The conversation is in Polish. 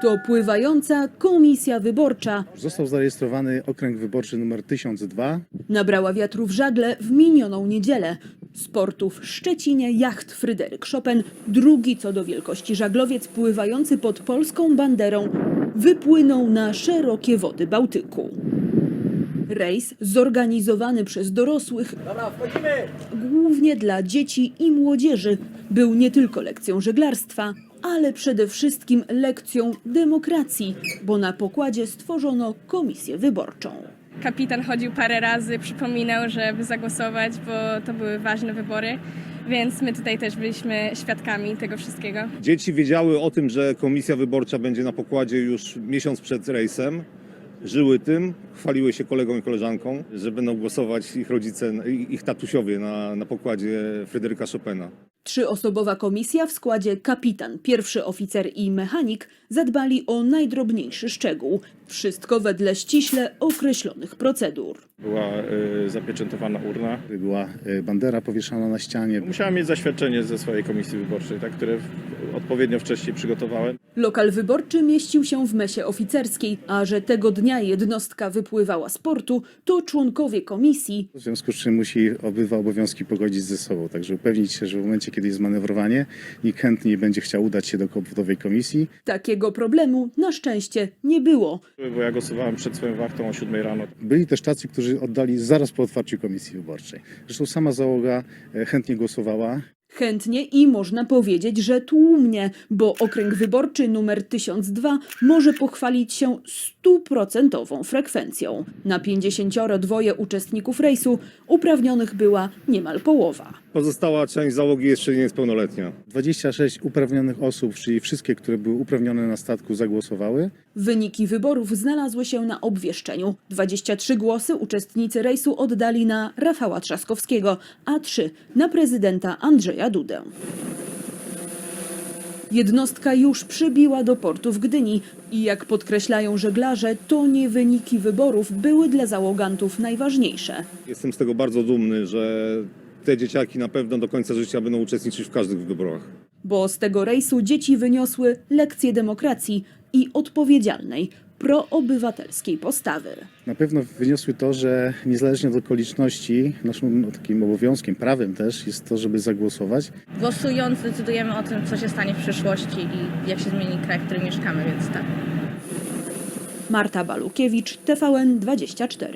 To pływająca komisja wyborcza. Został zarejestrowany okręg wyborczy numer 1002. Nabrała wiatru w żagle w minioną niedzielę. Z portu w Szczecinie jacht Fryderyk Chopin, drugi co do wielkości żaglowiec pływający pod polską banderą, wypłynął na szerokie wody Bałtyku. Rejs zorganizowany przez dorosłych, głównie dla dzieci i młodzieży, był nie tylko lekcją żeglarstwa, ale przede wszystkim lekcją demokracji, bo na pokładzie stworzono komisję wyborczą. Kapitan chodził parę razy, przypominał, żeby zagłosować, bo to były ważne wybory, więc my tutaj też byliśmy świadkami tego wszystkiego. Dzieci wiedziały o tym, że komisja wyborcza będzie na pokładzie już miesiąc przed rejsem. Żyły tym, chwaliły się kolegom i koleżankom, że będą głosować ich rodzice, ich tatusiowie na pokładzie Fryderyka Chopina. Trzyosobowa komisja w składzie kapitan, pierwszy oficer i mechanik zadbali o najdrobniejszy szczegół. Wszystko wedle ściśle określonych procedur. Była zapieczętowana urna. Była bandera powieszana na ścianie. Musiałem mieć zaświadczenie ze swojej komisji wyborczej, tak, które odpowiednio wcześniej przygotowałem. Lokal wyborczy mieścił się w mesie oficerskiej, a że tego dnia jednostka wypływała z portu, to członkowie komisji W związku z czym musi obydwa obowiązki pogodzić ze sobą. Także upewnić się, że w momencie, kiedy jest manewrowanie, nikt chętnie nie będzie chciał udać się do komputerowej komisji. takiego problemu na szczęście nie było. Bo ja głosowałem przed swoją wachtą o 7 rano. Byli też tacy, którzy oddali zaraz po otwarciu komisji wyborczej. Zresztą sama załoga chętnie głosowała. Chętnie i można powiedzieć, że tłumnie, bo okręg wyborczy numer 1002 może pochwalić się 100% frekwencją. Na 52 uczestników rejsu uprawnionych była niemal połowa. Pozostała część załogi jeszcze nie jest pełnoletnia. 26 uprawnionych osób, czyli wszystkie, które były uprawnione na statku, zagłosowały. Wyniki wyborów znalazły się na obwieszczeniu. 23 głosy uczestnicy rejsu oddali na Rafała Trzaskowskiego, a 3 na prezydenta Andrzeja Dudę. Jednostka już przybiła do portu w Gdyni i jak podkreślają żeglarze, to nie wyniki wyborów były dla załogantów najważniejsze. Jestem z tego bardzo dumny, że te dzieciaki na pewno do końca życia będą uczestniczyć w każdych wyborach. Bo z tego rejsu dzieci wyniosły lekcje demokracji i odpowiedzialnej, proobywatelskiej postawy. Na pewno wyniosły to, że niezależnie od okoliczności, naszym takim obowiązkiem, prawem też jest to, żeby zagłosować. Głosując decydujemy o tym, co się stanie w przyszłości i jak się zmieni kraj, w którym mieszkamy, więc tak. Marta Balukiewicz, TVN24.